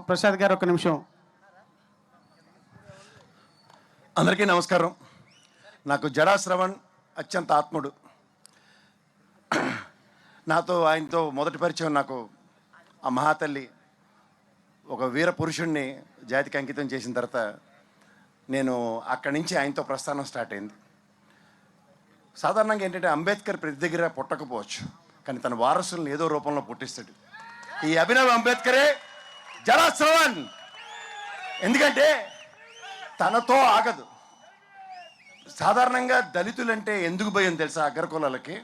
ప్రసాద్ గారు ఒక నిమిషం. అందరికీ నమస్కారం. నాకు జడా శ్రవణ్ అత్యంత ఆత్ముడు. ఆయనతో మొదటి పరిచయం నాకు ఆ మహాతల్లి ఒక వీర పురుషుణ్ణి జాతికి అంకితం చేసిన తర్వాత నేను అక్కడి నుంచి ఆయనతో ప్రస్థానం స్టార్ట్ అయింది. సాధారణంగా ఏంటంటే అంబేద్కర్ ప్రతి దగ్గర పుట్టకపోవచ్చు, కానీ తన వారసులను ఏదో రూపంలో పుట్టిస్తాడు. ఈ అభినవ్ అంబేద్కరే జడా శ్రవణ్. ఎందుకంటే తనతో ఆగదు. సాధారణంగా దళితులంటే ఎందుకు భయం తెలుసా? అగ్రకులాలకి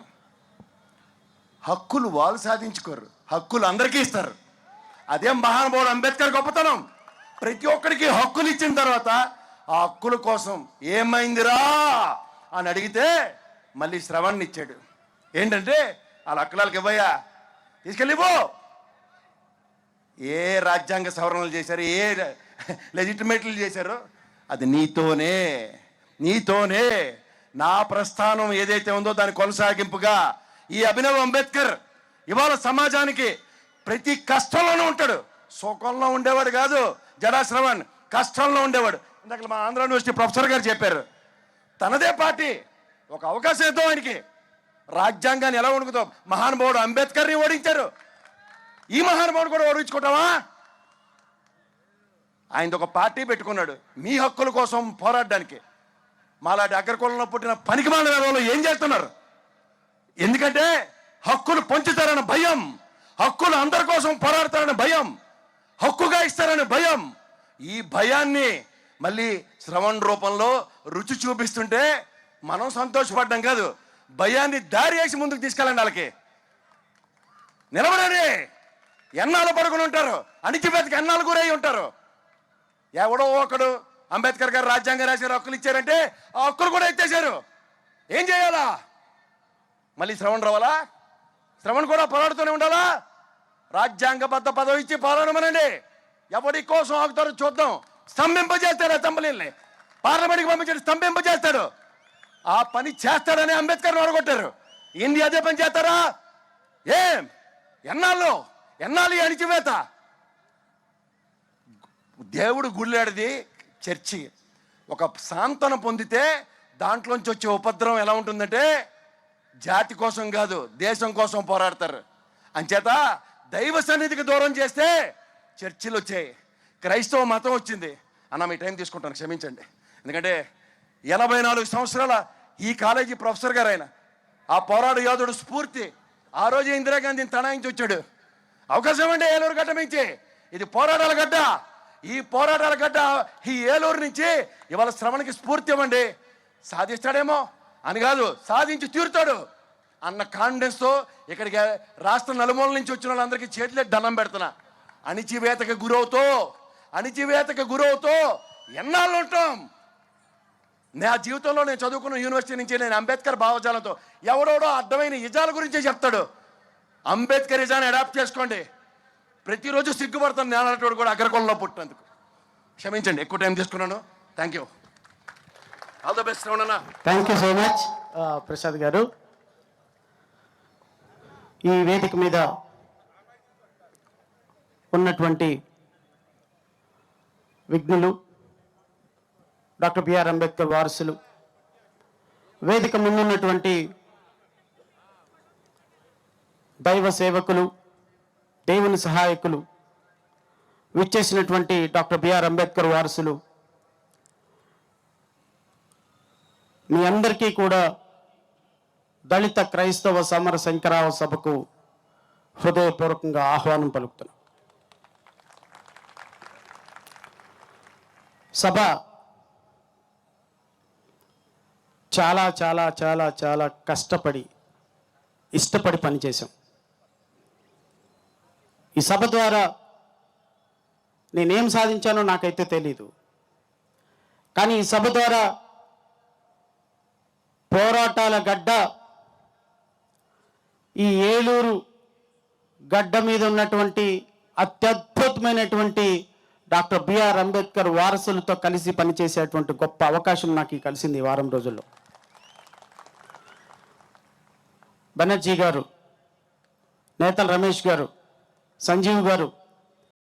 హక్కులు వాళ్ళు సాధించుకోరు, హక్కులు అందరికీ ఇస్తారు. అదేం మహానుభావుడు అంబేద్కర్ గొప్పతనం. ప్రతి ఒక్కరికి హక్కులు ఇచ్చిన తర్వాత ఆ హక్కుల కోసం ఏమైందిరా అని అడిగితే మళ్ళీ శ్రవణ్ని ఇచ్చాడు. ఏంటంటే వాళ్ళ హక్కులకి ఇవ్వయ్యా, తీసుకెళ్ళిపో. ఏ రాజ్యాంగ సవరణలు చేశారు, ఏ లెజిటిమేట్లు చేశారో అది నీతోనే నా ప్రస్థానం ఏదైతే ఉందో దాని కొనసాగింపుగా ఈ అభినవ్ అంబేద్కర్ ఇవాళ సమాజానికి ప్రతి కష్టంలోనూ ఉంటాడు. సుఖంలో ఉండేవాడు కాదు జడా శ్రవణ్, కష్టంలో ఉండేవాడు. ఇందాక మా ఆంధ్ర యూనివర్సిటీ ప్రొఫెసర్ గారు చెప్పారు, తనదే పార్టీ ఒక అవకాశం ఇద్దాం ఆయనకి. రాజ్యాంగాన్ని ఎలా వణుకుతాం? మహానుభావుడు అంబేద్కర్ని ఓడించారు, ఈ మహానుభావుడు కూడా ఓడించుకుంటావా? ఆయన ఒక పార్టీ పెట్టుకున్నాడు మీ హక్కుల కోసం పోరాడడానికి. మాలాంటి అగ్రకులంలో పుట్టిన పనికిమాలిన వాళ్ళు ఏం చేస్తున్నారు? ఎందుకంటే హక్కులు పంచుతారని భయం, హక్కులు అందరి కోసం పోరాడతారని భయం, హక్కుగా ఇస్తారని భయం. ఈ భయాన్ని మళ్ళీ శ్రవణ్ రూపంలో రుచి చూపిస్తుంటే మనం సంతోషపడ్డం కాదు, భయాన్ని దారి వేసి ముందుకు తీసుకెళ్ళండి. వాళ్ళకి నిలబడని ఎన్నాళ్ళు పడుకుని ఉంటారు, అణిచివేతకి ఎన్నాళ్ళు గురై ఉంటారు. ఎవడో ఒకడు అంబేద్కర్ గారు రాజ్యాంగం రాశారు, హక్కులు ఇచ్చారంటే ఆ హక్కులు కూడా ఎత్తేశారు. ఏం చేయాలా? మళ్ళీ శ్రవణ్ రావాలా? శ్రవణ్ కూడా పోరాడుతూనే ఉండాలా? రాజ్యాంగబద్ధ పదవి ఇచ్చి పోరాడమనండి. ఎవడి కోసం ఆగుతారో చూద్దాం. స్తంభింపజేస్తాడు అసెంబ్లీని, పార్లమెంట్కి పంపించాడు, స్తంభింపజేస్తాడు. ఆ పని చేస్తాడని అంబేద్కర్ ఓడగొట్టారు. ఇండియా అదే పని చేస్తారా? ఏం ఎన్నాళ్ళు అణిచివేత? దేవుడు గుళ్ళాడిది చర్చి. ఒక సాంతన పొందితే దాంట్లోంచి వచ్చే ఉపద్రవం ఎలా ఉంటుందంటే జాతి కోసం కాదు దేశం కోసం పోరాడతారు. అంచేత దైవ సన్నిధికి దూరం చేస్తే చర్చిలు వచ్చాయి, క్రైస్తవ మతం వచ్చింది. అన్న మీ టైం తీసుకుంటాను, క్షమించండి. ఎందుకంటే 84 సంవత్సరాల ఈ కాలేజీ ప్రొఫెసర్ గారు ఆయన, ఆ పోరాడు యోధుడు స్ఫూర్తి. ఆ రోజు ఇందిరాగాంధీని తనాయించి వచ్చాడు. అవకాశం అంటే ఏలూరు గడ్డ నుంచి, ఇది పోరాటాల గడ్డ. ఈ పోరాటాల గడ్డ ఈ ఏలూరు నుంచి ఇవాళ శ్రవణ్కి స్ఫూర్తి ఇవ్వండి. సాధిస్తాడేమో అని కాదు, సాధించి తీరుతాడు అన్న కాన్ఫిడెన్స్తో ఇక్కడికి రాష్ట్ర నలుమూల నుంచి వచ్చిన వాళ్ళందరికీ చేతిలో దండం పెడుతున్నా. అణిచివేతకు గురవుతూ ఎన్నాళ్ళు ఉంటాం? నా జీవితంలో నేను చదువుకున్న యూనివర్సిటీ నుంచి నేను అంబేద్కర్ భావజాలంతో ఎవడోడో అడ్డమైన ఇజాల గురించే చెప్తాడు. అంబేద్కర్ ఇజాన్ని అడాప్ట్ చేసుకోండి. ప్రతిరోజు సిగ్గుపడతాను నేను అన్నట్టు కూడా అగ్రకులంలో పుట్టినందుకు. క్షమించండి, ఎక్కువ టైం తీసుకున్నాను. Thank you. All the best. Thank you so much Prasad గారు. ఈ వేదిక మీద ఉన్నటువంటి విఘ్నులు, డాక్టర్ బిఆర్ అంబేద్కర్ వారసులు, వేదిక ముందున్నటువంటి దైవ సేవకులు, దేవుని సహాయకులు, విచ్చేసినటువంటి డాక్టర్ బిఆర్ అంబేద్కర్ వారసులు, మీ అందరికీ కూడా దళిత క్రైస్తవ సమర శంకరావ సభకు హృదయపూర్వకంగా ఆహ్వానం పలుకుతున్నాం. సభ చాలా చాలా చాలా చాలా కష్టపడి ఇష్టపడి పనిచేశాం. ఈ సభ ద్వారా నేనేం సాధించానో నాకైతే తెలీదు, కానీ ఈ సభ ద్వారా పోరాటాల గడ్డ, ఈ ఏలూరు గడ్డ మీద ఉన్నటువంటి అత్యద్భుతమైనటువంటి డాక్టర్ బిఆర్ అంబేద్కర్ వారసులతో కలిసి పనిచేసేటువంటి గొప్ప అవకాశం నాకు కలిసింది ఈ వారం రోజుల్లో. బెనర్జీ గారు, నేతల రమేష్ గారు, సంజీవ్ గారు,